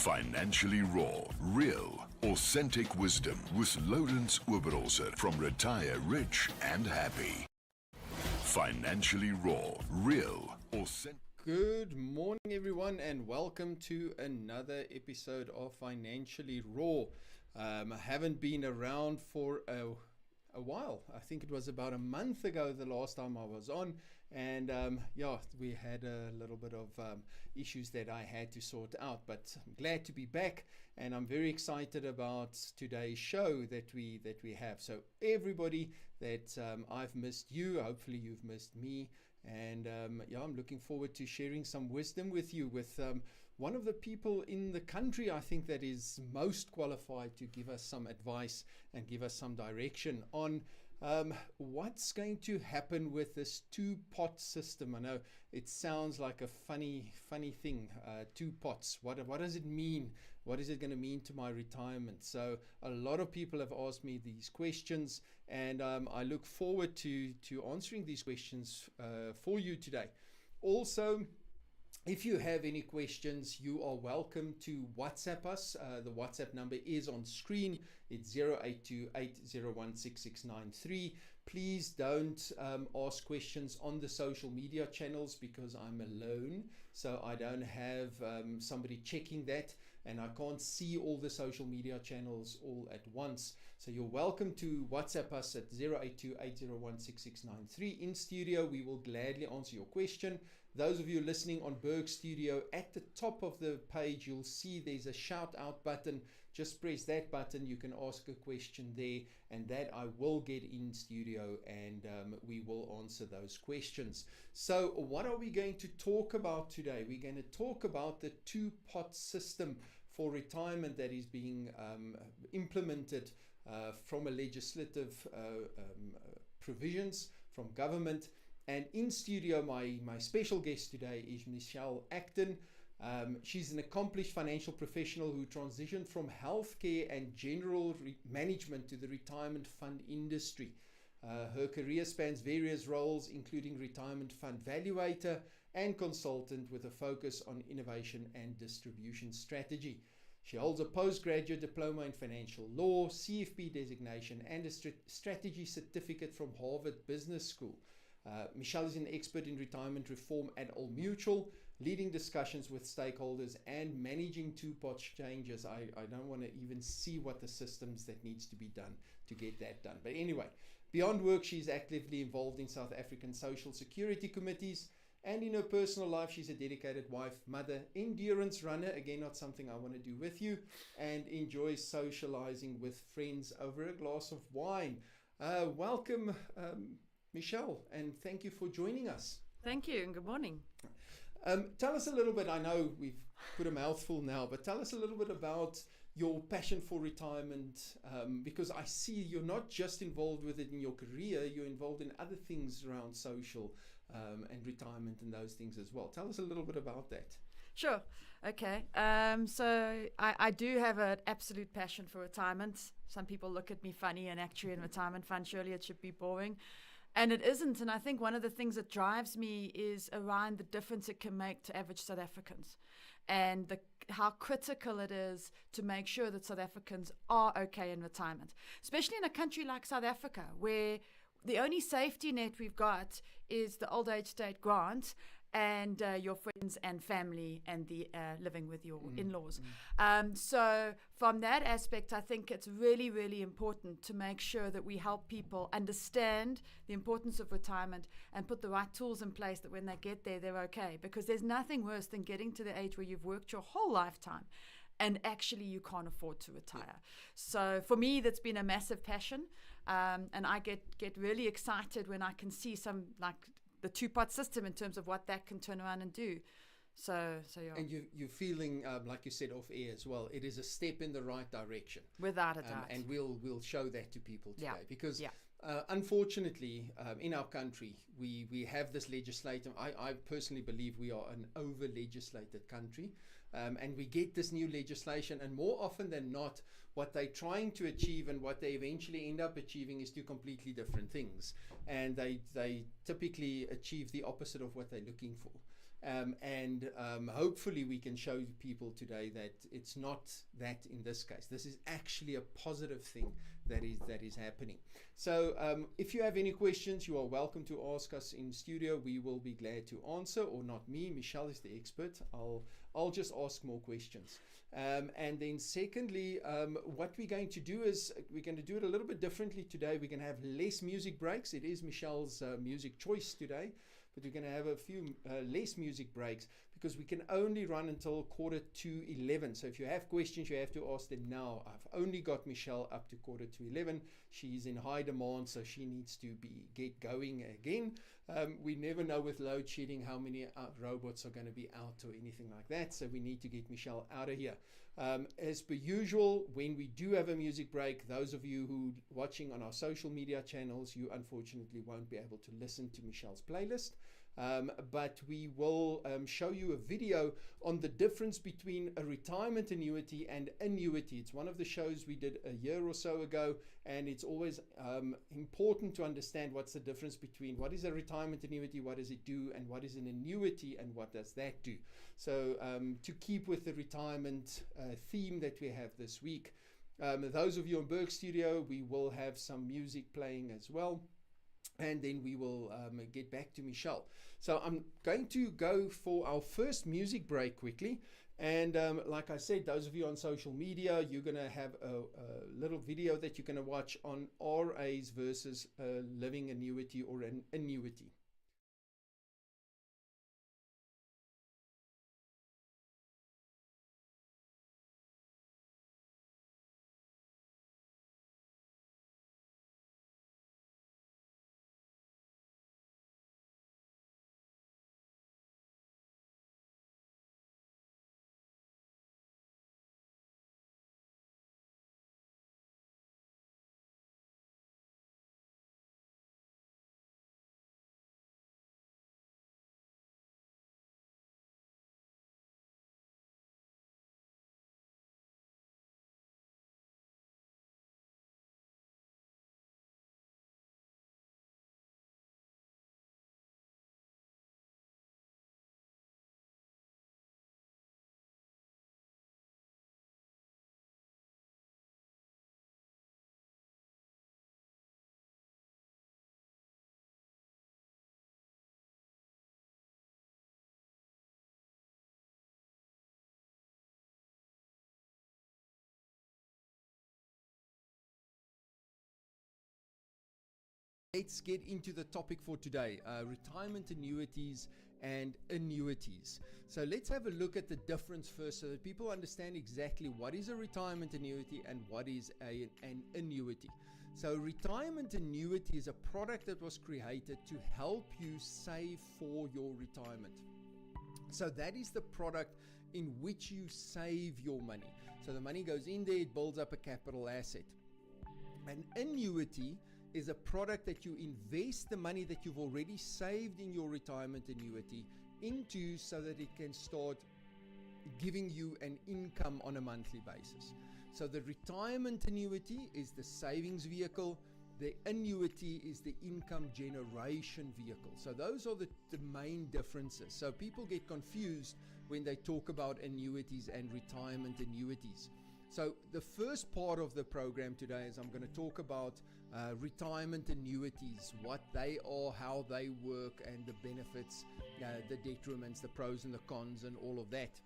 Financially raw, real, authentic wisdom with Lourens from Retire Rich and Happy. Financially raw, real, authentic. Good morning, everyone, and welcome to another episode of Financially Raw. I haven't been around for a while. I think it was about a month ago the last time I was on, and we had a little bit of issues that I had to sort out, but I'm glad to be back, and I'm very excited about today's show that we have. So everybody that I've missed you, hopefully you've missed me, and I'm looking forward to sharing some wisdom with you, with one of the people in the country I think that is most qualified to give us some advice and give us some direction on what's going to happen with this two-pot system. I know it sounds like a funny thing, two pots. What does it mean? What is it going to mean to my retirement? So a lot of people have asked me these questions, and I look forward to answering these questions for you today. Also, if you have any questions, you are welcome to WhatsApp us. The WhatsApp number is on screen. It's 0828016693. Please don't ask questions on the social media channels because I'm alone. So I don't have somebody checking that, and I can't see all the social media channels all at once. So you're welcome to WhatsApp us at 0828016693. In studio, we will gladly answer your question. Those of you listening on Berg Studio, at the top of the page, you'll see there's a shout out button. Just press that button. You can ask a question there, and that I will get in studio, and we will answer those questions. So what are we going to talk about today? We're going to talk about the two-pot system for retirement that is being implemented from a legislative provisions from government. And in studio, my special guest today is Acton. She's an accomplished financial professional who transitioned from healthcare and general management to the retirement fund industry. Her career spans various roles, including retirement fund valuator and consultant, with a focus on innovation and distribution strategy. She holds a postgraduate diploma in financial law, CFP designation, and a strategy certificate from Harvard Business School. Michelle is an expert in retirement reform at Old Mutual, leading discussions with stakeholders and managing two-pot changes. I don't want to even see what the systems that needs to be done to get that done. But anyway, beyond work, she's actively involved in South African social security committees, and in her personal life, she's a dedicated wife, mother, endurance runner, again, not something I want to do with you, and enjoys socializing with friends over a glass of wine. Welcome, Michelle, and thank you for joining us. Thank you, and good morning. Tell us a little bit, I know we've put a mouthful now, but tell us a little bit about your passion for retirement, because I see you're not just involved with it in your career, you're involved in other things around social and retirement and those things as well. Tell us a little bit about that. Sure. Okay. So I do have an absolute passion for retirement. Some people look at me funny, an actuary in retirement fund, surely it should be boring. And it isn't. And I think one of the things that drives me is around the difference it can make to average South Africans, and how critical it is to make sure that South Africans are okay in retirement, especially in a country like South Africa, where the only safety net we've got is the old age state grant and your friends and family and the living with your in-laws. So from that aspect, I think it's really, really important to make sure that we help people understand the importance of retirement and put the right tools in place that when they get there, they're okay. Because there's nothing worse than getting to the age where you've worked your whole lifetime and actually you can't afford to retire. So for me, that's been a massive passion. And I get really excited when I can see some, like, the two-part system in terms of what that can turn around and do. So yeah. And you're feeling, like you said off air as well, it is a step in the right direction. Without a doubt. And we'll show that to people today. Yeah. Because unfortunately, in our country, we have this legislation. I personally believe we are an over-legislated country. And we get this new legislation, and more often than not, what they're trying to achieve and what they eventually end up achieving is two completely different things. And they typically achieve the opposite of what they're looking for. And hopefully we can show people today that it's not that in this case. This is actually a positive thing that is happening. So if you have any questions, you are welcome to ask us in studio. We will be glad to answer, or not me. Michelle is the expert. I'll just ask more questions. And then secondly, what we're going to do is we're going to do it a little bit differently today. We're going to have less music breaks. It is Michelle's music choice today, but we're going to have a few less music breaks because we can only run until 11:45. So if you have questions, you have to ask them now. I've only got Michelle up to 11:45. She's in high demand, so she needs to get going again. We never know with load shedding how many robots are going to be out or anything like that, so we need to get Michelle out of here. As per usual, when we do have a music break, those of you who are watching on our social media channels, you unfortunately won't be able to listen to Michelle's playlist. But we will show you a video on the difference between a retirement annuity and annuity. It's one of the shows we did a year or so ago, and it's always important to understand what's the difference between what is a retirement annuity, what does it do, and what is an annuity, and what does that do. So to keep with the retirement theme that we have this week, those of you on Berg Studio, we will have some music playing as well. And then we will get back to Michelle. So I'm going to go for our first music break quickly. And like I said, those of you on social media, you're going to have a little video that you're going to watch on RAs versus a living annuity or an annuity. Let's get into the topic for today, retirement annuities and annuities. So let's have a look at the difference first so that people understand exactly what is a retirement annuity and what is an annuity. So retirement annuity is a product that was created to help you save for your retirement. So that is the product in which you save your money. So the money goes in there, it builds up a capital asset. An annuity is a product that you invest the money that you've already saved in your retirement annuity into so that it can start giving you an income on a monthly basis. So the retirement annuity is the savings vehicle. The annuity is the income generation vehicle. So those are the main differences. So people get confused when they talk about annuities and retirement annuities. So the first part of the program today is I'm going to talk about retirement annuities, what they are, how they work, and the benefits, the detriments, the pros and the cons, and all of that.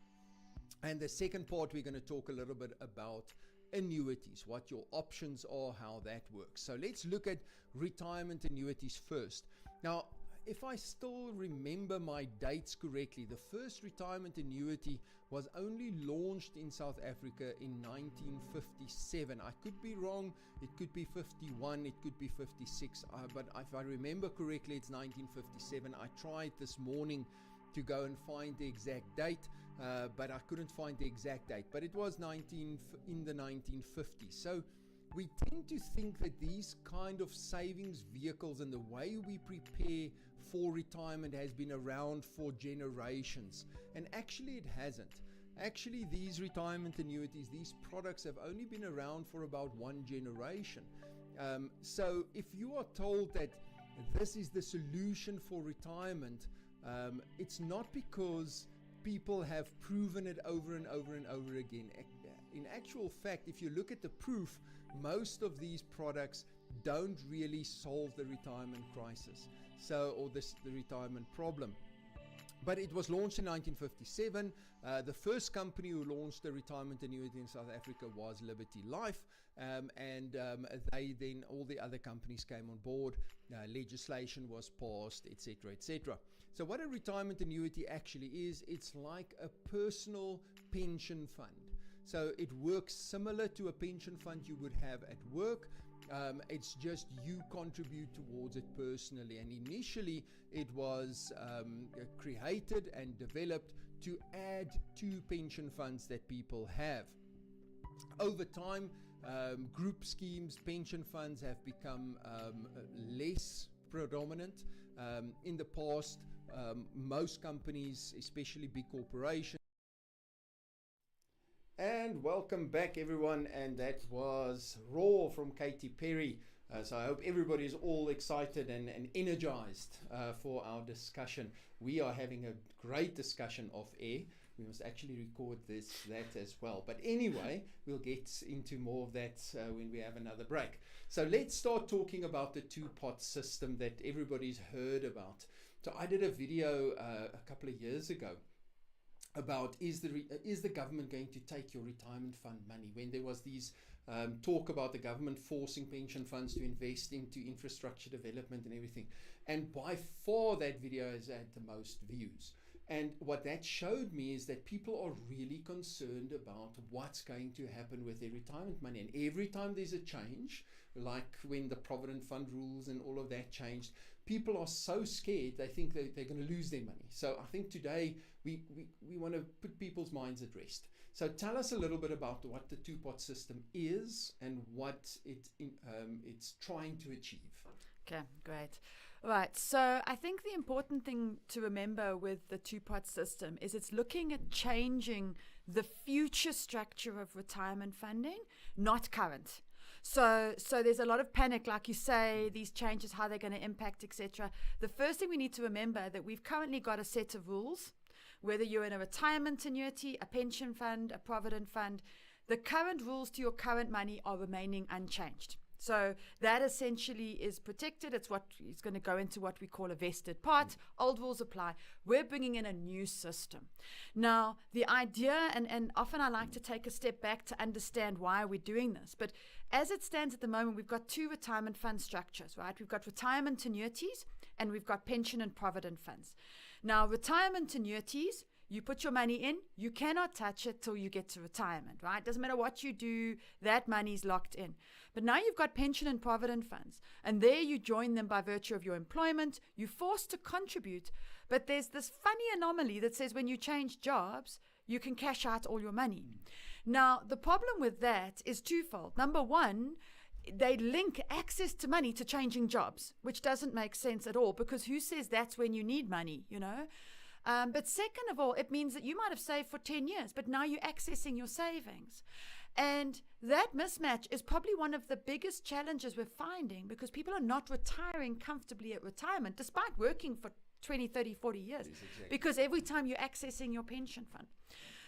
And the second part, we're going to talk a little bit about annuities, what your options are, how that works. So let's look at retirement annuities first. Now, if I still remember my dates correctly, the first retirement annuity was only launched in South Africa in 1957. I could be wrong. It could be 51. It could be 56. But if I remember correctly, it's 1957. I tried this morning to go and find the exact date, but I couldn't find the exact date. But it was in the 1950s. So we tend to think that these kind of savings vehicles and the way we prepare for retirement has been around for generations. And actually it hasn't. Actually, these retirement annuities, these products have only been around for about one generation. So if you are told that this is the solution for retirement, it's not because people have proven it over and over and over again. In actual fact, if you look at the proof, most of these products don't really solve the retirement crisis, or the retirement problem. But it was launched in 1957. The first company who launched a retirement annuity in South Africa was Liberty Life, and they then, all the other companies came on board, legislation was passed, etc., etc. So what a retirement annuity actually is, it's like a personal pension fund. So it works similar to a pension fund you would have at work. It's just you contribute towards it personally, and initially it was created and developed to add to pension funds that people have. Over time, group schemes, pension funds have become less predominant. In the past, most companies, especially big corporations. And welcome back, everyone, and that was Raw from Katy Perry. So I hope everybody is all excited and energized for our discussion. We are having a great discussion off air. We must actually record that as well. But anyway, we'll get into more of that when we have another break. So let's start talking about the two-pot system that everybody's heard about. So I did a video a couple of years ago about is the government going to take your retirement fund money, when there was these talk about the government forcing pension funds to invest into infrastructure development and everything. And by far that video has had the most views. And what that showed me is that people are really concerned about what's going to happen with their retirement money. And every time there's a change, like when the Provident Fund rules and all of that changed, people are so scared they think that they're going to lose their money. So I think today we want to put people's minds at rest. So tell us a little bit about what the two-pot system is and what it's trying to achieve. Okay, great. Right, so I think the important thing to remember with the two-pot system is it's looking at changing the future structure of retirement funding, not current. So there's a lot of panic, like you say, these changes, how they're going to impact, etc. The first thing we need to remember that we've currently got a set of rules, whether you're in a retirement annuity, a pension fund, a provident fund, the current rules to your current money are remaining unchanged. So that essentially is protected. It's going to go into what we call a vested part. Old rules apply. We're bringing in a new system. Now, the idea, and often I like to take a step back to understand why we're doing this. But as it stands at the moment, we've got two retirement fund structures, right? We've got retirement annuities and we've got pension and provident funds. Now, retirement annuities, you put your money in, you cannot touch it till you get to retirement, right? Doesn't matter what you do, that money's locked in. But now you've got pension and provident funds, and there you join them by virtue of your employment. You're forced to contribute, but there's this funny anomaly that says when you change jobs, you can cash out all your money. Now, the problem with that is twofold. Number one, they link access to money to changing jobs, which doesn't make sense at all, because who says that's when you need money, you know? But second of all, it means that you might have saved for 10 years, but now you're accessing your savings. And that mismatch is probably one of the biggest challenges we're finding, because people are not retiring comfortably at retirement, despite working for 20, 30, 40 years, exactly. Because every time you're accessing your pension fund.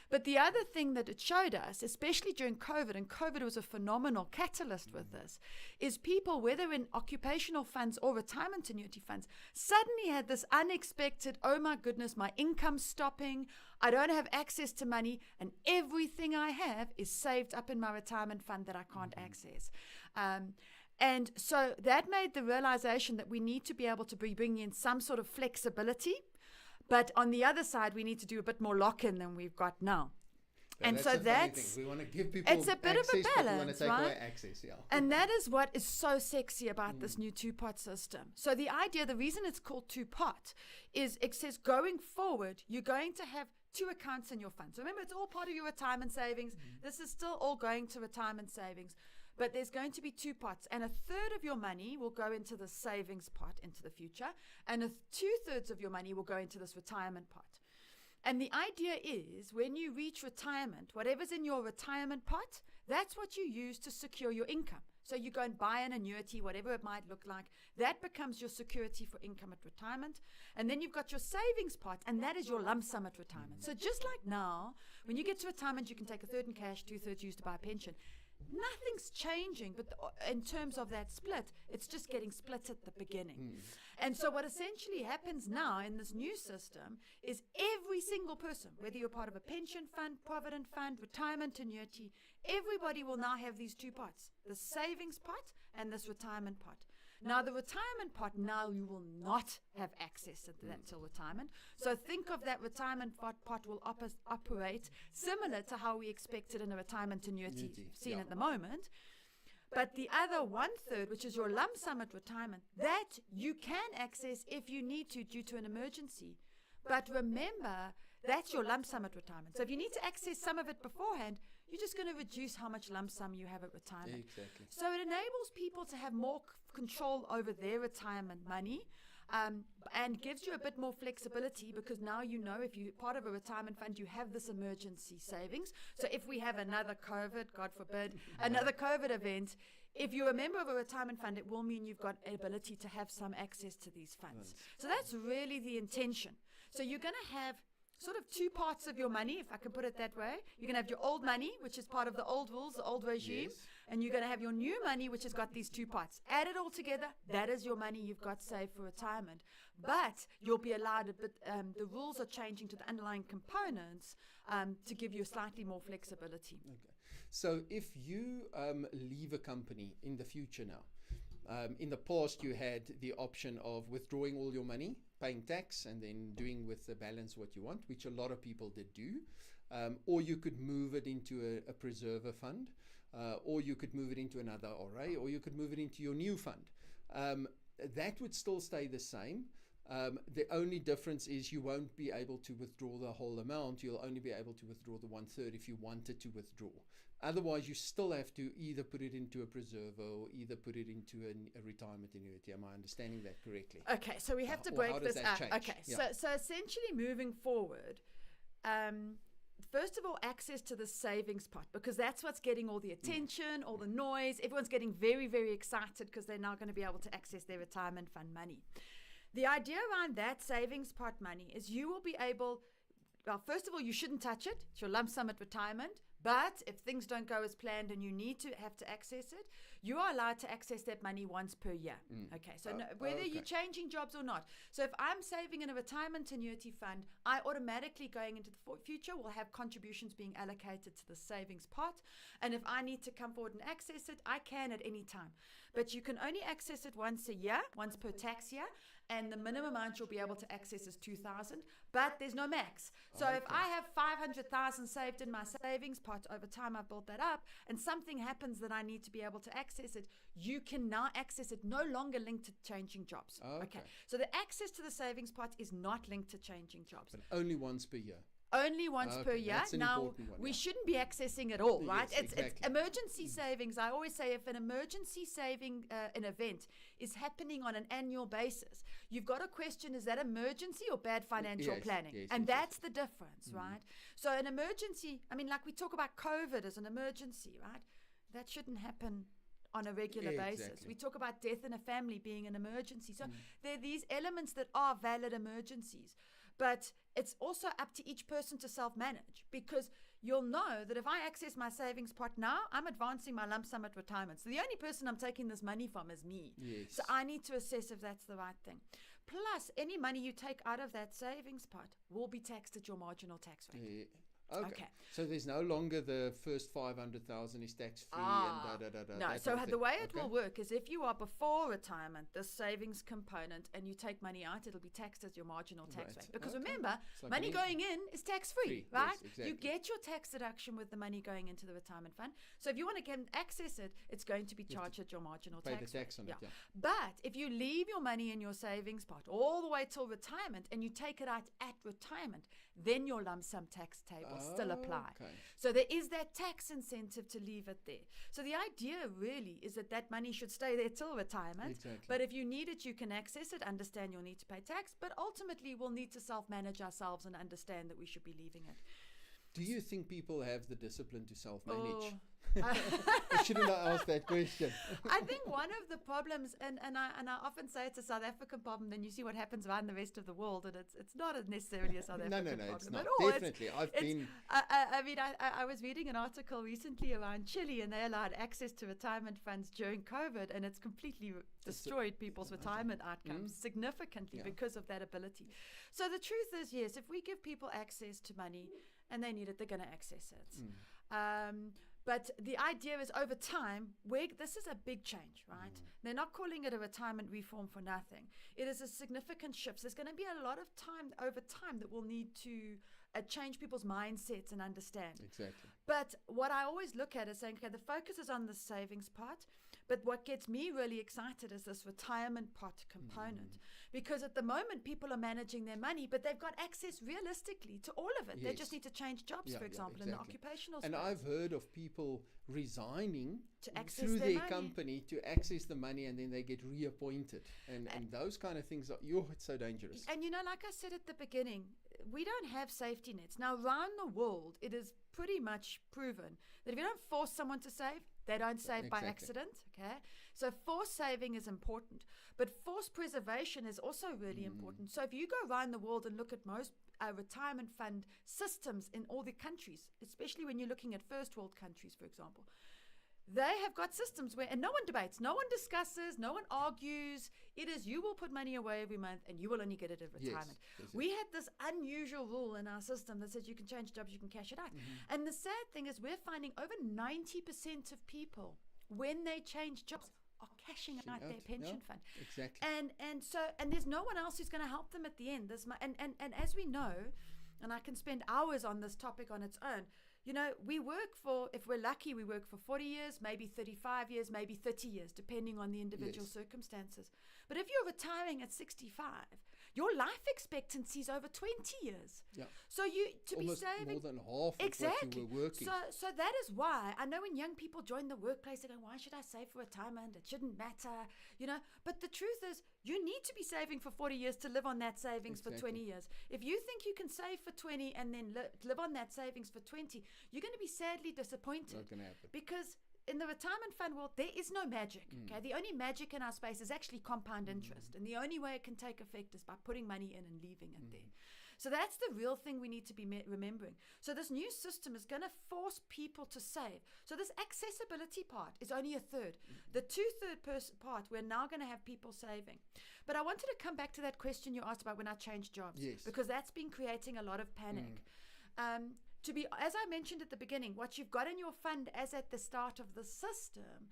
But the other thing that it showed us, especially during COVID, and COVID was a phenomenal catalyst with this, is people, whether in occupational funds or retirement annuity funds, suddenly had this unexpected, oh my goodness, my income's stopping, I don't have access to money, and everything I have is saved up in my retirement fund that I can't access. And so that made the realization that we need to be able to be bringing in some sort of flexibility. But on the other side, we need to do a bit more lock-in than we've got now. And so that's, we want to give people it's a bit access, of a balance, but we want to take right? away access, yeah. And that is what is so sexy about this new two-pot system. So the idea, the reason it's called two-pot is it says going forward, you're going to have two accounts in your funds. Remember, it's all part of your retirement savings. This is still all going to retirement savings. But there's going to be two pots, and a third of your money will go into the savings pot into the future, and 2/3 of your money will go into this retirement pot. And the idea is when you reach retirement, whatever's in your retirement pot, that's what you use to secure your income. So you go and buy an annuity, whatever it might look like. That becomes your security for income at retirement. And then you've got your savings part, and that is your lump sum at retirement. So just like now, when you get to retirement, you can take a third in cash, 2/3 used to buy a pension. Nothing's changing, but in terms of that split, it's just getting split at the beginning. And so what essentially happens now in this new system is every single person, whether you're part of a pension fund, provident fund, retirement annuity, everybody will now have these two parts, the savings part and this retirement part. Now, the retirement part, now you will not have access to that till retirement. So think of that retirement part will operate similar to how we expect it in a retirement annuity seen at the moment. But the other 1/3, which is your lump sum at retirement, that you can access if you need to due to an emergency. But remember, that's your lump sum at retirement. So if you need to access some of it beforehand, you're just going to reduce how much lump sum you have at retirement. Exactly. So it enables people to have more control over their retirement money, and gives you a bit more flexibility, because now you know if you're part of a retirement fund, you have this emergency savings. So if we have another COVID, God forbid, another COVID event, if you're a member of a retirement fund, it will mean you've got ability to have some access to these funds. So that's really the intention. So you're going to have sort of two parts of your money, if I can put it that way. You're going to have your old money, which is part of the old rules, the old regime, and you're going to have your new money, which has got these two parts. Add it all together, that is your money you've got saved for retirement. But you'll be allowed a bit, the rules are changing to the underlying components to give you slightly more flexibility. Okay. So if you leave a company in the future now, in the past you had the option of withdrawing all your money, paying tax, and then doing with the balance what you want, which a lot of people did do. Or you could move it into a preserver fund, or you could move it into another RA, or you could move it into your new fund. That would still stay the same. The only difference is you won't be able to withdraw the whole amount. You'll only be able to withdraw the 1/3 if you wanted to withdraw. Otherwise, you still have to either put it into a preserver or either put it into a retirement annuity. Am I understanding that correctly? Okay, so we have to Or break how does this that up. change? Okay, Yeah. so essentially moving forward, first of all, access to the savings pot, because that's what's getting all the attention, all the noise. Everyone's getting very, very excited because they're now going to be able to access their retirement fund money. The idea around that savings pot money is you will be able, well, first of all, you shouldn't touch it. It's your lump sum at retirement. But if things don't go as planned and you need to have to access it, you are allowed to access that money once per year. Okay, so whether you're changing jobs or not. So if I'm saving in a retirement annuity fund, I automatically, going into the future, will have contributions being allocated to the savings pot. And if I need to come forward and access it, I can at any time. But you can only access it once a year, once per tax year. And the minimum amount you'll be able to access is 2,000, but there's no max. So if I have 500,000 saved in my savings pot, over time I've built that up, and something happens that I need to be able to access it, you can now access it, no longer linked to changing jobs. Okay. So the access to the savings pot is not linked to changing jobs. But only once per year. Only once per year. That's an now, important one, we shouldn't be accessing it all, right? Yes, It's emergency savings. I always say if an emergency saving, an event is happening on an annual basis, you've got to question, is that emergency or bad financial planning? And that's the difference, right? So an emergency, I mean, like we talk about COVID as an emergency, right? That shouldn't happen on a regular basis. We talk about death in a family being an emergency. So there are these elements that are valid emergencies. But it's also up to each person to self-manage, because you'll know that if I access my savings pot now, I'm advancing my lump sum at retirement. So the only person I'm taking this money from is me. So I need to assess if that's the right thing. Plus, any money you take out of that savings pot will be taxed at your marginal tax rate. Okay. So there's no longer the first 500,000 is tax free and No. So the way it will work is if you are before retirement, the savings component, and you take money out, it'll be taxed as your marginal tax rate. Because remember, like money going in is tax free, right? Yes, exactly. You get your tax deduction with the money going into the retirement fund. So if you want to access it, it's going to be charged at your marginal tax rate. Pay the tax on it. But if you leave your money in your savings pot all the way till retirement and you take it out at retirement, then your lump sum tax table still apply. So there is that tax incentive to leave it there. So the idea really is that that money should stay there till retirement. But if you need it, you can access it, understand you'll need to pay tax, but ultimately we'll need to self-manage ourselves and understand that we should be leaving it. Do you think people have the discipline to self-manage? Oh. Shouldn't I ask that question? I think one of the problems, and I often say it's a South African problem, then you see what happens around the rest of the world, and it's not necessarily a South African problem. No, it's not. At all. Definitely. I was reading an article recently around Chile, and they allowed access to retirement funds during COVID, and it's completely destroyed people's retirement outcomes significantly because of that ability. So the truth is, yes, if we give people access to money and they need it, they're going to access it. But the idea is over time, this is a big change, right? They're not calling it a retirement reform for nothing. It is a significant shift. There's going to be a lot of time over time that we'll need to change people's mindsets and understand. Exactly. But what I always look at is saying, okay, the focus is on the savings part, but what gets me really excited is this retirement part component. Because at the moment, people are managing their money, but they've got access realistically to all of it. Yes. They just need to change jobs, for example, in the occupational space. And I've heard of people resigning to access through their money. company to access the money, and then they get reappointed. And those kind of things it's so dangerous. And like I said at the beginning, we don't have safety nets. Now, around the world, it is pretty much proven that if you don't force someone to save, they don't save by accident, okay? So forced saving is important, but forced preservation is also really important. So if you go around the world and look at most retirement fund systems in all the countries, especially when you're looking at first world countries, for example, they have got systems where, and no one debates, no one discusses, no one argues. It is you will put money away every month and you will only get it at retirement. Yes, we had this unusual rule in our system that says you can change jobs, you can cash it out. And the sad thing is we're finding over 90% of people, when they change jobs, are cashing out their pension fund. Exactly. And there's no one else who's going to help them at the end. And as we know, and I can spend hours on this topic on its own, we work for, if we're lucky, we work for 40 years, maybe 35 years, maybe 30 years, depending on the individual circumstances. But if you're retiring at 65, your life expectancy is over 20 years. Yeah. So almost be saving more than half of what you were working. So that is why I know when young people join the workplace, they go, why should I save for retirement? It shouldn't matter, But the truth is, you need to be saving for 40 years to live on that savings for 20 years. If you think you can save for 20 and then live on that savings for 20, you're going to be sadly disappointed. Not going to happen. Because in the retirement fund world, there is no magic. Okay, the only magic in our space is actually compound interest, and the only way it can take effect is by putting money in and leaving it there. So that's the real thing we need to be remembering. So this new system is going to force people to save. So this accessibility part is only a third. The 2/3 part, we're now going to have people saving. But I wanted to come back to that question you asked about when I changed jobs, because that's been creating a lot of panic. As I mentioned at the beginning, what you've got in your fund as at the start of the system,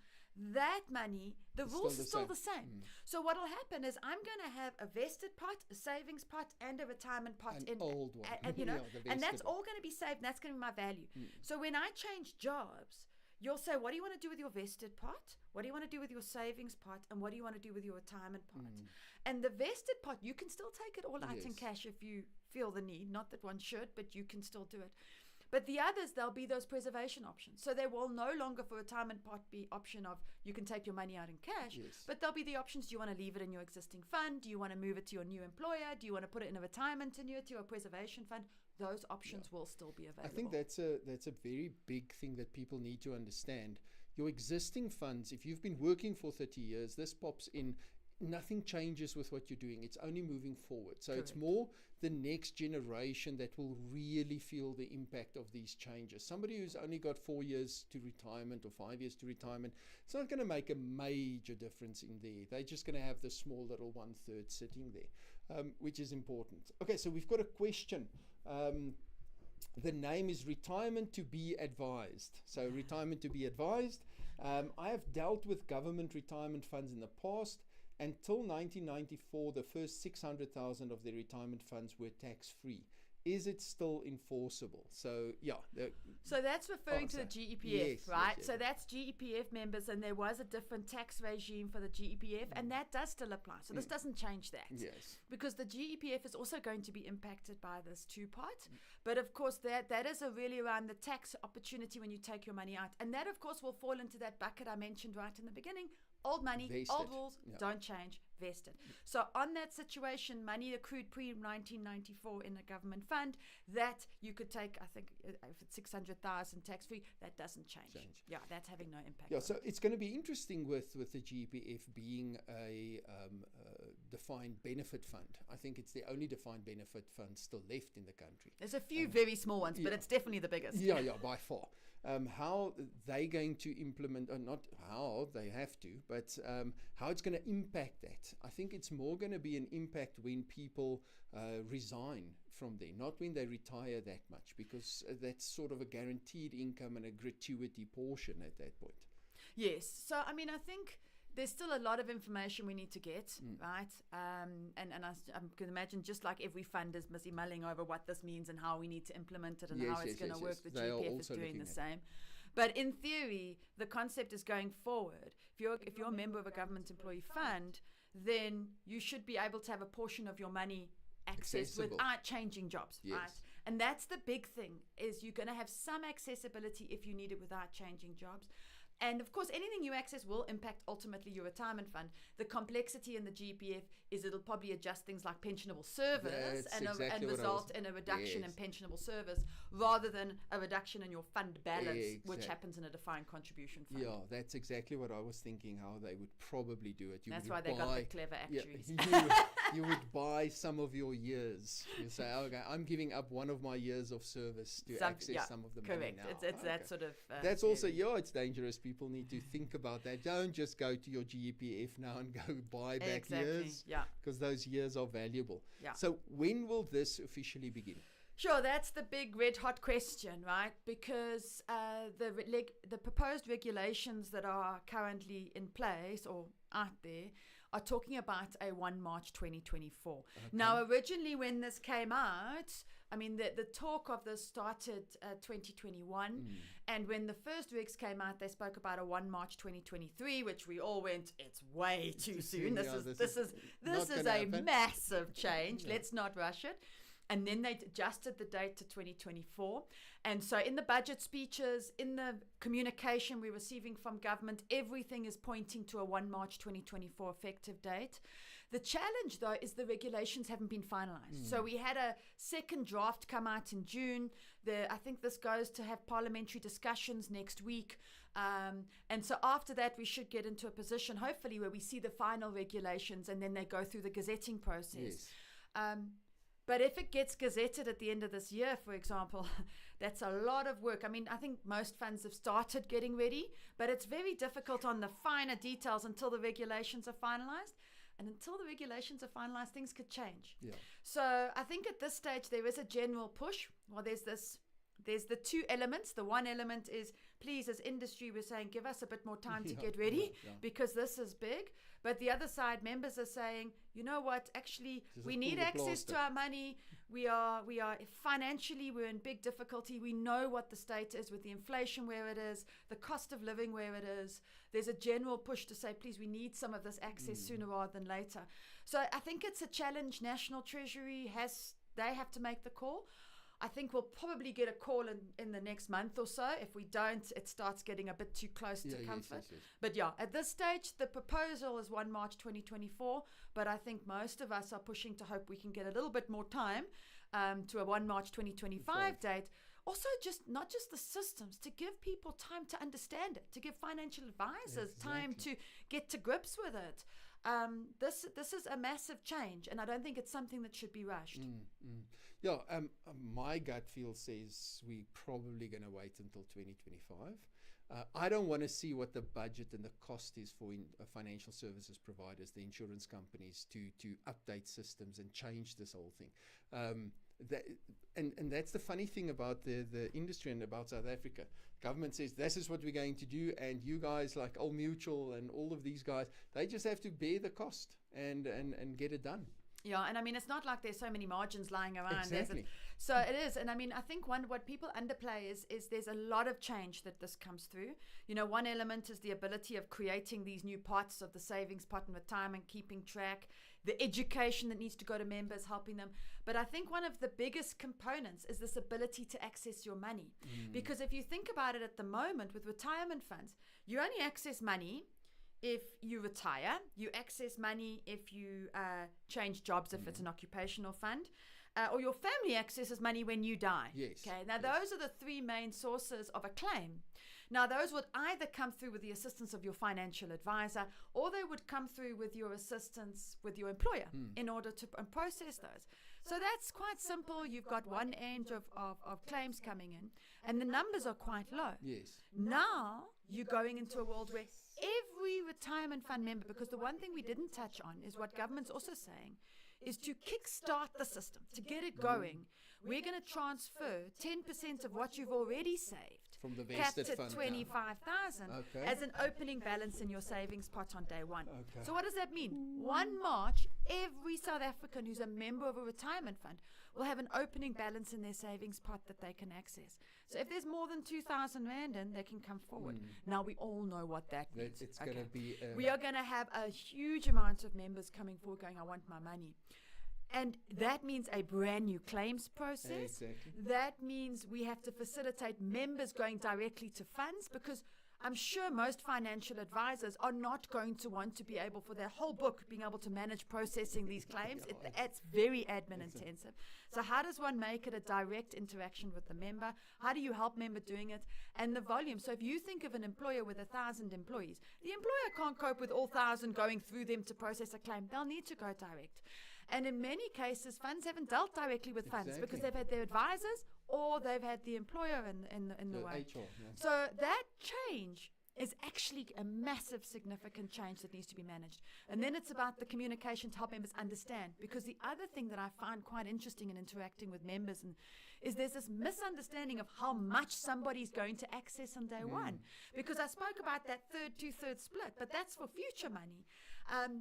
that money, the rules are still the same. So what will happen is I'm going to have a vested pot, a savings pot, and a retirement pot. An old one. And that's all going to be saved, and that's going to be my value. So when I change jobs, you'll say, what do you want to do with your vested pot? What do you want to do with your savings pot? And what do you want to do with your retirement pot? And the vested pot, you can still take it all out in cash if you feel the need. Not that one should, but you can still do it. But the others, there'll be those preservation options. So there will no longer for retirement pot be option of you can take your money out in cash, but there'll be the options. Do you want to leave it in your existing fund? Do you want to move it to your new employer? Do you want to put it in a retirement annuity or a preservation fund? Those options will still be available. I think that's a very big thing that people need to understand. Your existing funds, if you've been working for 30 years, this pops in. Nothing changes with what you're doing. It's only moving forward. So It's more the next generation that will really feel the impact of these changes. Somebody who's only got 4 years to retirement or 5 years to retirement, it's not going to make a major difference in there. They're just going to have the small little 1/3 sitting there, which is important. Okay, so we've got a question. The name is Retirement to be Advised. So Retirement to be Advised. I have dealt with government retirement funds in the past. Until 1994, the first 600,000 of their retirement funds were tax-free. Is it still enforceable? So, So that's referring to the GEPF, right? Yes. So that's GEPF members, and there was a different tax regime for the GEPF, and that does still apply. So this doesn't change that. Yes. Because the GEPF is also going to be impacted by this two-part. But of course, that is really around the tax opportunity when you take your money out. And that, of course, will fall into that bucket I mentioned right in the beginning. Old money, old rules, don't change. vested. So on that situation, money accrued pre-1994 in a government fund, that you could take, I think, if it's 600,000 tax-free, that doesn't change. Yeah, that's having no impact. Yeah, so it's going to be interesting with the GPF being a defined benefit fund. I think it's the only defined benefit fund still left in the country. There's a few very small ones, but it's definitely the biggest. Yeah, by far. How they going to implement, or not how, they have to, but how it's going to impact that. I think it's more going to be an impact when people resign from there, not when they retire that much, because that's sort of a guaranteed income and a gratuity portion at that point. Yes. So, I mean, I think there's still a lot of information we need to get, right? And I can imagine, just like every fund is busy mulling over what this means and how we need to implement it and how it's going to work, the GPF is doing the same. But in theory, the concept is going forward. If you're a member of a government employee fund, then you should be able to have a portion of your money accessed without changing jobs, right? And that's the big thing, is you're going to have some accessibility if you need it without changing jobs. And of course, anything you access will impact ultimately your retirement fund. The complexity in the GPF is it'll probably adjust things like pensionable service and result in a reduction in pensionable service rather than a reduction in your fund balance, which happens in a defined contribution fund. Yeah, that's exactly what I was thinking, how they would probably do it. That's why they got the clever actuaries. You would buy some of your years. You say, okay, I'm giving up one of my years of service to access some of the money now. Correct. It's that sort of... that's also, it's dangerous. People need to think about that. Don't just go to your GPF now and go buy back years, because those years are valuable. Yeah. So when will this officially begin? Sure, that's the big red hot question, right? Because the proposed regulations that are currently in place or out there are talking about a 1 March 2024. Okay. Now, originally when this came out, I mean, the talk of this started 2021, and when the first regs came out, they spoke about a 1 March 2023, which we all went, it's way too soon. This is a massive change. Let's not rush it. And then they adjusted the date to 2024. And so in the budget speeches, in the communication we're receiving from government, everything is pointing to a 1 March 2024 effective date. The challenge, though, is the regulations haven't been finalized. So we had a second draft come out in June. I think this goes to have parliamentary discussions next week. And so after that, we should get into a position, hopefully, where we see the final regulations and then they go through the gazetting process. But if it gets gazetted at the end of this year, for example, that's a lot of work. I mean, I think most funds have started getting ready, but it's very difficult on the finer details until the regulations are finalized. And until the regulations are finalized, things could change. Yeah. So I think at this stage, there is a general push. Well, there's the two elements. The one element is, please, as industry, we're saying, give us a bit more time to get ready because this is big. But the other side, members are saying, you know what, actually, we need access to our money. We are financially, we're in big difficulty. We know what the state is with the inflation where it is, the cost of living where it is. There's a general push to say, please, we need some of this access sooner rather than later. So I think it's a challenge National Treasury they have to make the call. I think we'll probably get a call in the next month or so. If we don't, it starts getting a bit too close to comfort. Yes. But at this stage, the proposal is 1 March 2024. But I think most of us are pushing to hope we can get a little bit more time to a 1 March 2025 date. Also, not just the systems, to give people time to understand it, to give financial advisors time to get to grips with it. This is a massive change, and I don't think it's something that should be rushed. My gut feel says we're probably going to wait until 2025. I don't want to see what the budget and the cost is for financial services providers, the insurance companies, to update systems and change this whole thing. And that's the funny thing about the industry and about South Africa. Government says this is what we're going to do, and you guys like Old Mutual and all of these guys, they just have to bear the cost and get it done. Yeah, and I mean, it's not like there's so many margins lying around. Exactly. So it is. And I mean, I think what people underplay is there's a lot of change that this comes through. You know, one element is the ability of creating these new parts of the savings pot and retirement, keeping track, the education that needs to go to members, helping them. But I think one of the biggest components is this ability to access your money. Because if you think about it at the moment with retirement funds, you only access money if you retire, you access money if you change jobs, if it's an occupational fund, or your family accesses money when you die. Yes. Okay. Now, those are the three main sources of a claim. Now, those would either come through with the assistance of your financial advisor, or they would come through with your assistance with your employer in order to process those. So that's quite simple. You've got one end of claims coming in, and the numbers are quite low. Yes. Now you're going into a world where every retirement fund member, because the one thing we didn't touch on is what government's also saying, is to kickstart the system, to get it going. We're going to transfer 10% of what you've already saved, From the capped vested at fund. 25,000 Okay. as an opening balance in your savings pot on day one. Okay. So what does that mean? 1 March, every South African who's a member of a retirement fund will have an opening balance in their savings pot that they can access. So if there's more than 2,000 Rand in, they can come forward. Now we all know what that means. It's going to be... We are going to have a huge amount of members coming forward going, I want my money. And that means a brand new claims process. Exactly. That means we have to facilitate members going directly to funds, because I'm sure most financial advisors are not going to want to be able, for their whole book, being able to manage processing these claims. It's very admin intensive. So how does one make it a direct interaction with the member? How do you help member doing it? And the volume. So if you think of an employer with 1,000 employees, the employer can't cope with all 1,000 going through them to process a claim. They'll need to go direct. And in many cases, funds haven't dealt directly with funds because they've had their advisors or they've had the employer in the way. HR, yeah. So that change is actually a massive, significant change that needs to be managed. And then it's about the communication to help members understand. Because the other thing that I find quite interesting in interacting with members is there's this misunderstanding of how much somebody's going to access on day one. Because I spoke about that two-thirds split, but that's for future money.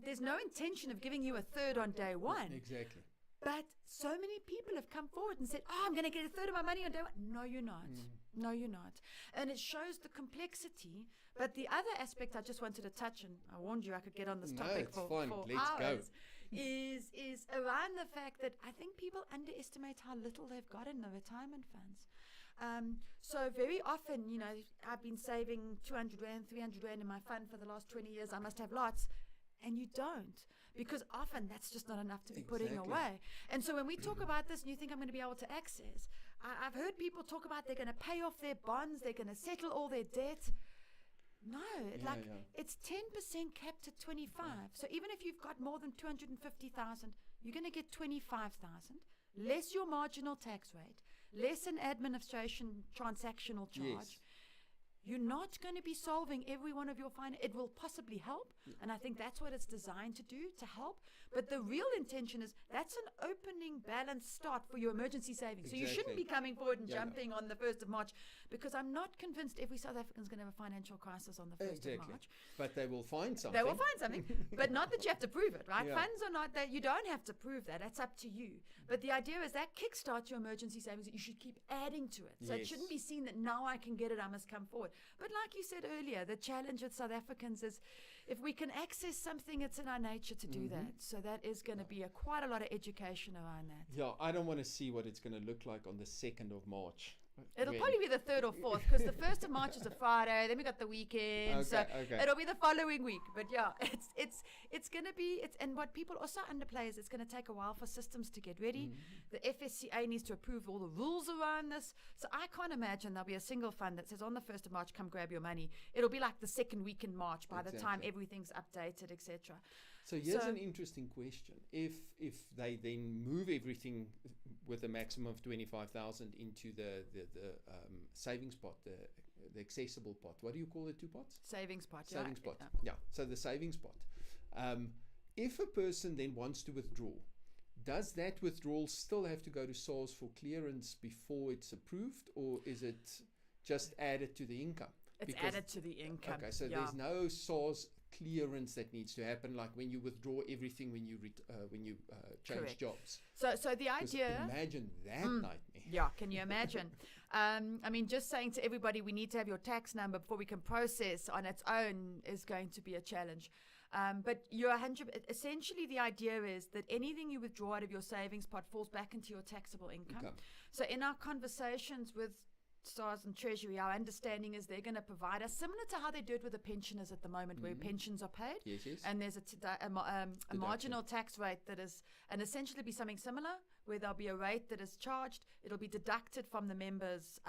There's no intention of giving you a third on day one. Exactly. But so many people have come forward and said, oh, I'm going to get a third of my money on day one. No, you're not. No, you're not. And it shows the complexity. But the other aspect I just wanted to touch, and I warned you I could get on this topic for hours, is around the fact that I think people underestimate how little they've got in the retirement funds. So very often, I've been saving 200 Rand, 300 Rand in my fund for the last 20 years. I must have lots. And you don't, because often that's just not enough to be putting away. And so when we talk about this and you think I'm going to be able to access, I've heard people talk about they're going to pay off their bonds, they're going to settle all their debt. No, it's 10% capped at 25. So even if you've got more than 250,000, you're going to get 25,000, less your marginal tax rate, less an administration transactional charge. Yes. You're not going to be solving every one of your finances. It will possibly help, and I think that's what it's designed to do, to help. But the real intention is that's an opening balance start for your emergency savings. So you shouldn't be coming forward and jumping on the 1st of March, because I'm not convinced every South African is going to have a financial crisis on the 1st of March. But they will find something. They will find something, but not that you have to prove it, right? Yeah. Funds are not that. You don't have to prove that. That's up to you. But the idea is that kickstarts your emergency savings. That you should keep adding to it. So it shouldn't be seen that now I can get it, I must come forward. But like you said earlier, the challenge with South Africans is if we can access something, it's in our nature to do that. So that is going to be quite a lot of education around that. Yeah, I don't want to see what it's going to look like on the 2nd of March. It'll probably be the 3rd or 4th, because the 1st of March is a Friday. Then we got the weekend, so it'll be the following week. But yeah, it's going to be. And what people also underplay is it's going to take a while for systems to get ready. The FSCA needs to approve all the rules around this. So I can't imagine there'll be a single fund that says on the 1st of March, come grab your money. It'll be like the 2nd week in March by the time everything's updated, etc. So here's an interesting question. If they then move everything with a maximum of 25,000 into the savings pot, the accessible pot, what do you call the two pots? Savings pot. Savings pot. Yeah. So the savings pot. If a person then wants to withdraw, does that withdrawal still have to go to SARS for clearance before it's approved, or is it just added to the income? It's added to the income. Okay, so there's no SARS clearance that needs to happen, like when you withdraw everything when you change jobs. So the idea. Imagine that nightmare. Yeah, can you imagine? I mean, just saying to everybody, we need to have your tax number before we can process on its own is going to be a challenge. But you're 100. Essentially, the idea is that anything you withdraw out of your savings pot falls back into your taxable income. So in our conversations with SARS and Treasury, our understanding is they're going to provide us, similar to how they do it with the pensioners at the moment, where pensions are paid. Yes, yes. And there's a marginal tax rate that is, and essentially be something similar, where there'll be a rate that is charged. It'll be deducted from the member's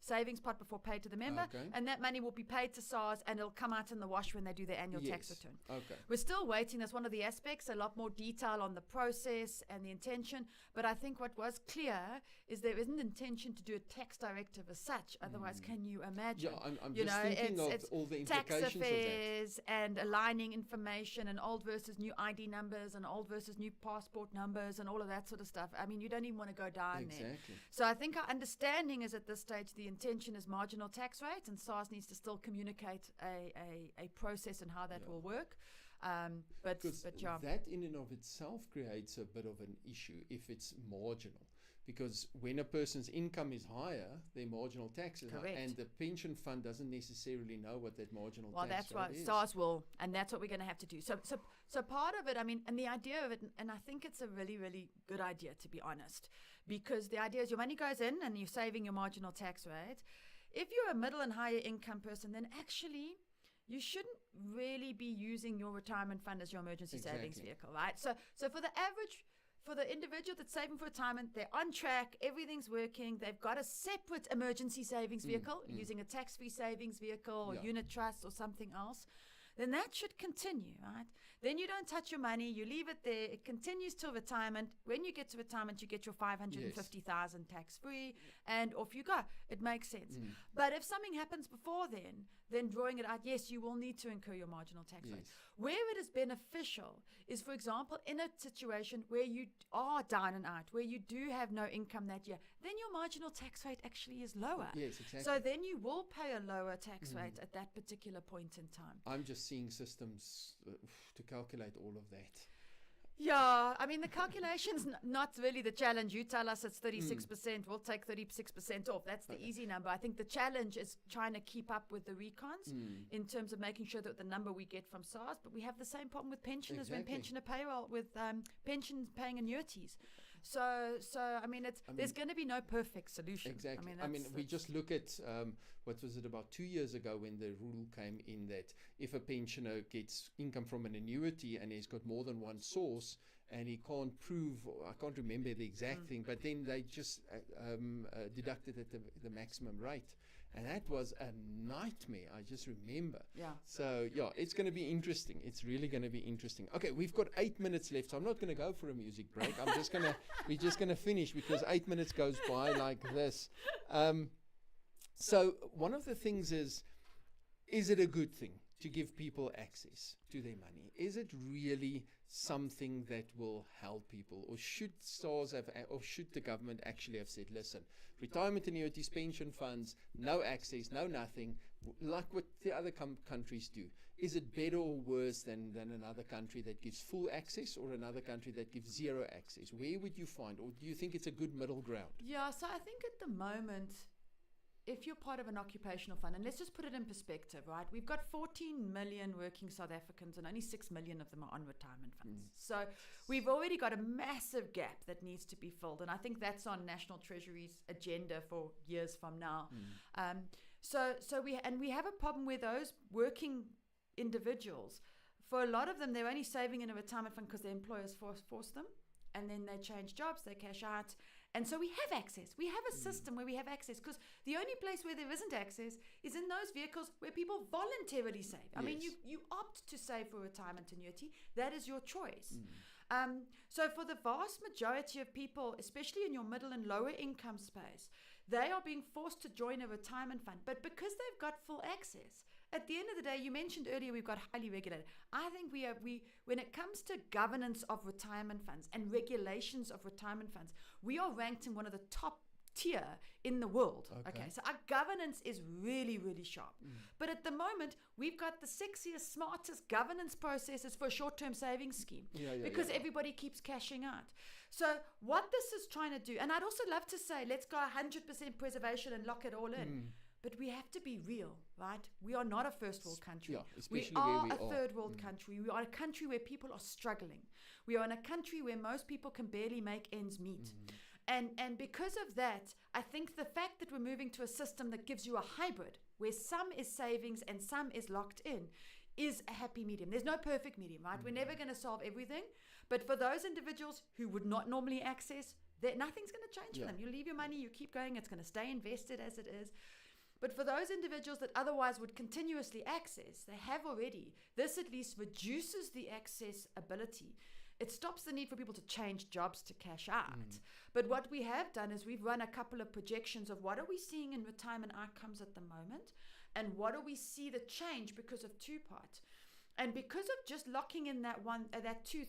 savings pot before paid to the member. Okay. And that money will be paid to SARS, and it'll come out in the wash when they do their annual tax Yes. return. Okay. We're still waiting. That's one of the aspects, a lot more detail on the process and the intention. But I think what was clear is there isn't intention to do a tax directive as such. Otherwise, can you imagine? Yeah, I'm You just know, thinking of it's all the tax implications of that. affairs and aligning information and old versus new ID numbers and old versus new passport numbers and all of that sort of stuff. I mean, you don't even want to go down there. Exactly. So I think our understanding is at this stage the intention is marginal tax rate, and SARS needs to still communicate a process and how that will work. But yeah. That in and of itself creates a bit of an issue if it's marginal. Because when a person's income is higher, their marginal tax is higher, Correct. and the pension fund doesn't necessarily know what that marginal Well, tax that's right. rate is. SARS will, and that's what we're going to have to do. So part of it, I mean, and the idea of it, and I think it's a really, really good idea, to be honest, because the idea is your money goes in and you're saving your marginal tax rate. If you're a middle and higher income person, then actually you shouldn't really be using your retirement fund as your emergency savings Exactly. vehicle, right? So for the average, for the individual that's saving for retirement, they're on track, everything's working, they've got a separate emergency savings vehicle, using a tax-free savings vehicle or Yeah. unit trust or something else, then that should continue, right? Then you don't touch your money, you leave it there, it continues till retirement. When you get to retirement, you get your 550,000 tax-free, and off you go. It makes sense. But if something happens before then drawing it out, yes, you will need to incur your marginal tax rate. Yes. Where it is beneficial is, for example, in a situation where you are down and out, where you do have no income that year, then your marginal tax rate actually is lower. Yes, exactly. So then you will pay a lower tax rate at that particular point in time. I'm just seeing systems to calculate all of that. Yeah, I mean, the calculation's not really the challenge. You tell us it's 36%, we'll take 36% off. That's the easy number. I think the challenge is trying to keep up with the recons in terms of making sure that the number we get from SARS, but we have the same problem with pensioners when Exactly. pensioner payroll, with pensions paying annuities. So I mean, there's going to be no perfect solution. Exactly. I mean, We just look at what was it, about 2 years ago, when the rule came in that if a pensioner gets income from an annuity and he's got more than one source and he can't prove, or I can't remember the exact thing, but then they just deducted at the maximum rate. And that was a nightmare, I just remember. Yeah. So, yeah, it's going to be interesting. It's really going to be interesting. Okay, we've got 8 minutes left, so I'm not going to go for a music break. We're just going to finish, because 8 minutes goes by like this. So one of the things is it a good thing to give people access to their money? Is it really something that will help people? Or should SARS have, or should the government actually have said, listen, retirement annuities, pension funds, no access, no nothing, like what the other countries do? Is it better or worse than another country that gives full access, or another country that gives zero access? Where would you find, or do you think it's a good middle ground? Yeah, so I think at the moment, if you're part of an occupational fund, and let's just put it in perspective, right? We've got 14 million working South Africans, and only 6 million of them are on retirement funds. So we've already got a massive gap that needs to be filled, and I think that's on National Treasury's agenda for years from now. So we have a problem where those working individuals, for a lot of them, they're only saving in a retirement fund because their employers force them, and then they change jobs, they cash out. And so we have access. We have a system where we have access, because the only place where there isn't access is in those vehicles where people voluntarily save. I mean, you opt to save for retirement annuity. That is your choice. So for the vast majority of people, especially in your middle and lower income space, they are being forced to join a retirement fund. But because they've got full access, at the end of the day, you mentioned earlier we've got highly regulated. I think we when it comes to governance of retirement funds and regulations of retirement funds, we are ranked in one of the top tier in the world. Okay, so our governance is really, really sharp. But at the moment, we've got the sexiest, smartest governance processes for a short-term savings scheme, because everybody keeps cashing out. So what this is trying to do, and I'd also love to say, let's go 100% preservation and lock it all in. But we have to be real, right? We are not a first world country. We are a third world country. We are a country where people are struggling. We are in a country where most people can barely make ends meet. And because of that, I think the fact that we're moving to a system that gives you a hybrid, where some is savings and some is locked in, is a happy medium. There's no perfect medium, right? We're never going to solve everything. But for those individuals who would not normally access, nothing's going to change for them. You leave your money, you keep going, it's going to stay invested as it is. But for those individuals that otherwise would continuously access, they have already, this at least reduces the access ability. It stops the need for people to change jobs to cash out. But what we have done is we've run a couple of projections of what are we seeing in retirement outcomes at the moment, and what do we see the change because of two parts. And because of just locking in that 2/3,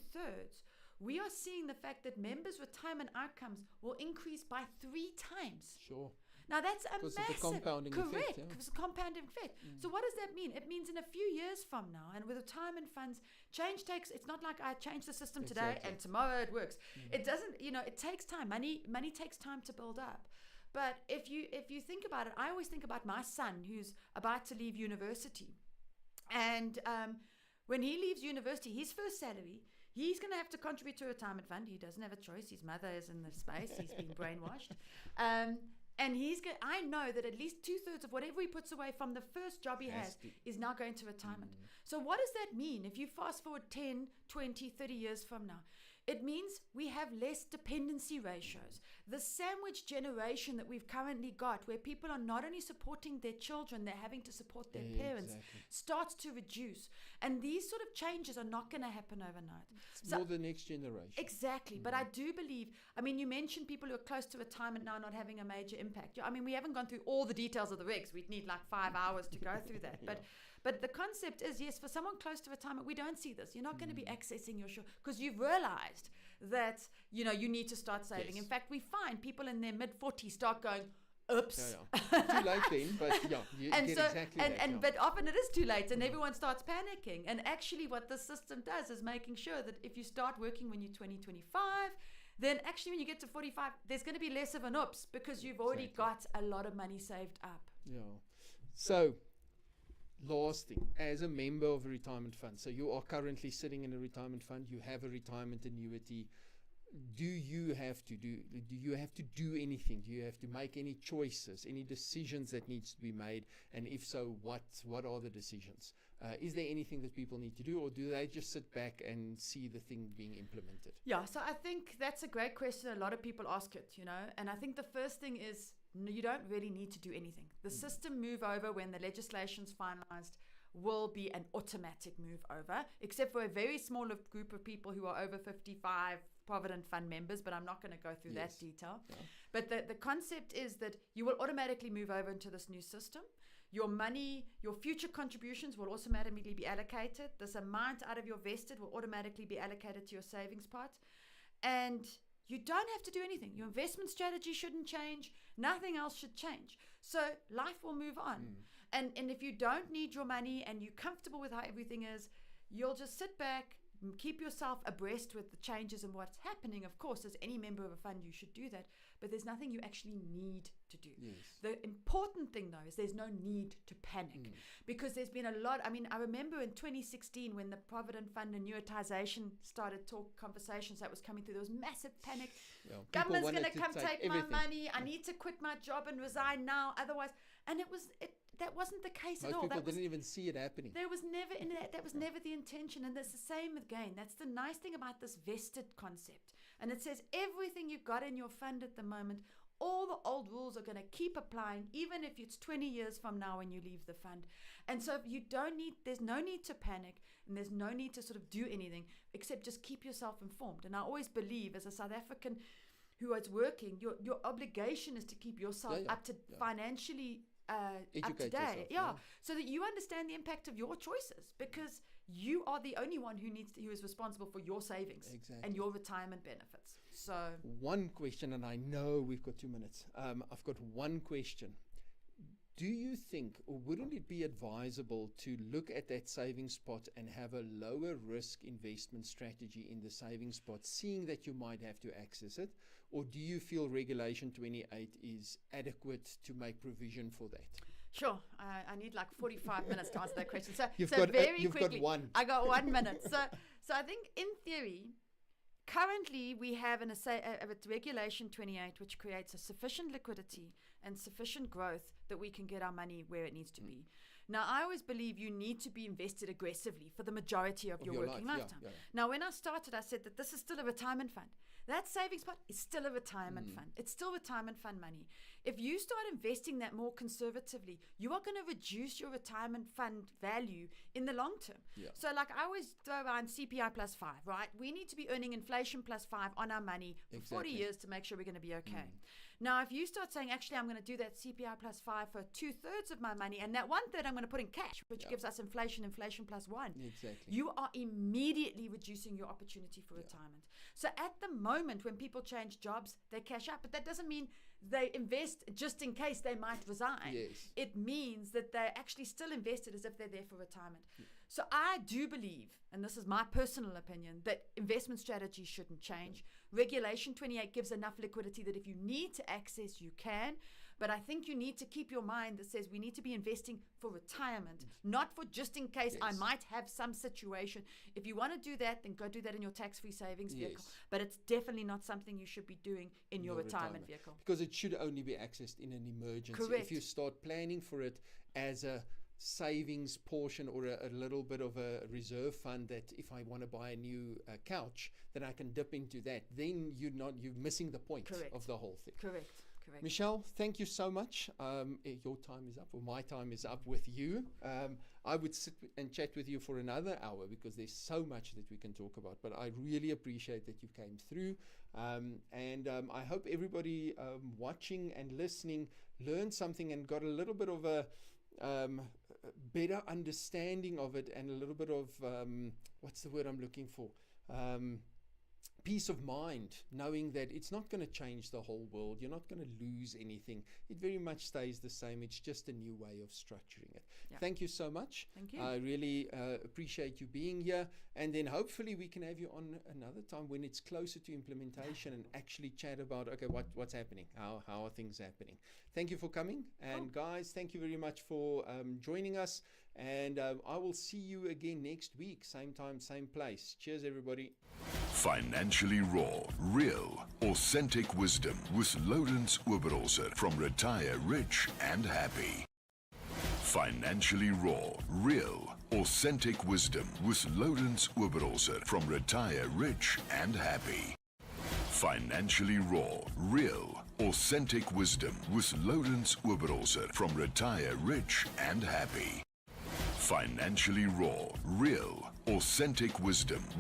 we are seeing the fact that members' retirement outcomes will increase by 3 times. Sure. Now that's a Because massive, of the compounding correct, effect. Yeah. because of compounding effect. So what does that mean? It means in a few years from now, and with retirement funds, change takes, it's not like I change the system today and tomorrow it works. It doesn't, it takes time. Money takes time to build up. But if you think about it, I always think about my son who's about to leave university. And when he leaves university, his first salary, he's going to have to contribute to a retirement fund. He doesn't have a choice. His mother is in the space. He's been brainwashed. And I know that at least 2/3 of whatever he puts away from the first job he has is now going to retirement. So what does that mean if you fast forward 10, 20, 30 years from now? It means we have less dependency ratios. The sandwich generation that we've currently got, where people are not only supporting their children, they're having to support their parents, starts to reduce. And these sort of changes are not going to happen overnight. It's more the next generation. Exactly. But I do believe, you mentioned people who are close to retirement now not having a major impact. We haven't gone through all the details of the regs. We'd need like 5 hours to go through that. But the concept is, yes, for someone close to retirement, we don't see this. You're not going to be accessing your because you've realized that, you need to start saving. Yes. In fact, we find people in their mid-40s start going, oops. Too late then, but you and get so, exactly that. But often it is too late and everyone starts panicking. And actually what this system does is making sure that if you start working when you're 20, 25, then actually when you get to 45, there's going to be less of an oops because you've already got a lot of money saved up. Yeah. So, last thing, as a member of a retirement fund, so you are currently sitting in a retirement fund, you have a retirement annuity. Do you have to do anything? Do you have to make any choices, any decisions that needs to be made? And if so, what are the decisions? Is there anything that people need to do, or do they just sit back and see the thing being implemented? Yeah, so I think that's a great question. A lot of people ask it, and I think the first thing is you don't really need to do anything. The system move over when the legislation's finalized will be an automatic move over, except for a very small group of people who are over 55 Provident Fund members, but I'm not going to go through that detail. Yeah. But the concept is that you will automatically move over into this new system. Your money, your future contributions will automatically be allocated. This amount out of your vested will automatically be allocated to your savings pot. And you don't have to do anything. Your investment strategy shouldn't change. Nothing else should change. So life will move on. And if you don't need your money and you're comfortable with how everything is, you'll just sit back, keep yourself abreast with the changes and what's happening. Of course, as any member of a fund, you should do that. But there's nothing you actually need to do. Yes. The important thing, though, is there's no need to panic. Because there's been a lot. I remember in 2016 when the Provident Fund annuitization started conversations that was coming through, there was massive panic. Yeah, Government's going to come take my everything. money. I need to quit my job and resign now. Otherwise, and that wasn't the case at all. Most people didn't even see it happening. There was never that was never the intention, and that's the same again. That's the nice thing about this vested concept. And it says everything you've got in your fund at the moment, all the old rules are going to keep applying, even if it's 20 years from now when you leave the fund. And so there's no need to panic, and there's no need to sort of do anything except just keep yourself informed. And I always believe, as a South African who is working, your obligation is to keep yourself up to financially up to date, so that you understand the impact of your choices, because you are the only one who is responsible for your savings and your retirement benefits. So one question, and I know we've got 2 minutes. I've got one question. Do you think, or wouldn't it be advisable to look at that savings pot and have a lower risk investment strategy in the savings pot, seeing that you might have to access it? Or do you feel Regulation 28 is adequate to make provision for that? Sure. I need like 45 minutes to answer that question. So you've got quickly, one. I got 1 minute. So I think in theory, currently we have a Regulation 28, which creates a sufficient liquidity and sufficient growth that we can get our money where it needs to be. Now, I always believe you need to be invested aggressively for the majority of your working lifetime. Now, when I started, I said that this is still a retirement fund. That savings pot is still a retirement fund. It's still retirement fund money. If you start investing that more conservatively, you are going to reduce your retirement fund value in the long term. So like I always throw around CPI plus 5, right? We need to be earning inflation plus 5 on our money for 40 years to make sure we're going to be okay. Now, if you start saying, actually, I'm going to do that CPI plus 5 for 2/3 of my money, and that 1/3 I'm going to put in cash, which gives us inflation plus 1. You are immediately reducing your opportunity for retirement. So at the moment, when people change jobs, they cash out, but that doesn't mean they invest just in case they might resign. It means that they're actually still invested as if they're there for retirement. So I do believe, and this is my personal opinion, that investment strategy shouldn't change. Regulation 28 gives enough liquidity that if you need to access, you can. But I think you need to keep your mind that says we need to be investing for retirement, not for just in case I might have some situation. If you want to do that, then go do that in your tax-free savings vehicle. But it's definitely not something you should be doing in your retirement vehicle. Because it should only be accessed in an emergency. If you start planning for it as a savings portion or a little bit of a reserve fund, that if I want to buy a new couch, then I can dip into that, then you're missing the point of the whole thing. Correct. Michelle, thank you so much. Your time is up, or my time is up with you. I would sit and chat with you for another hour because there's so much that we can talk about, but I really appreciate that you came through. And I hope everybody watching and listening learned something and got a little bit of a better understanding of it, and a little bit of, what's the word I'm looking for? Peace of mind, knowing that it's not going to change the whole world. You're not going to lose anything. It very much stays the same. It's just a new way of structuring it. Thank you so much. Thank you. I really appreciate you being here. And then hopefully we can have you on another time when it's closer to implementation and actually chat about, okay, what's happening? How are things happening? Thank you for coming. And guys, thank you very much for joining us. And I will see you again next week. Same time, same place. Cheers, everybody. Financially raw, real, authentic wisdom with Lourens from Retire Rich and Happy. Financially raw, real, authentic wisdom with Lourens from Retire Rich and Happy. Financially raw, real, authentic wisdom with Lourens from Retire Rich and Happy. Financially raw, real, authentic wisdom with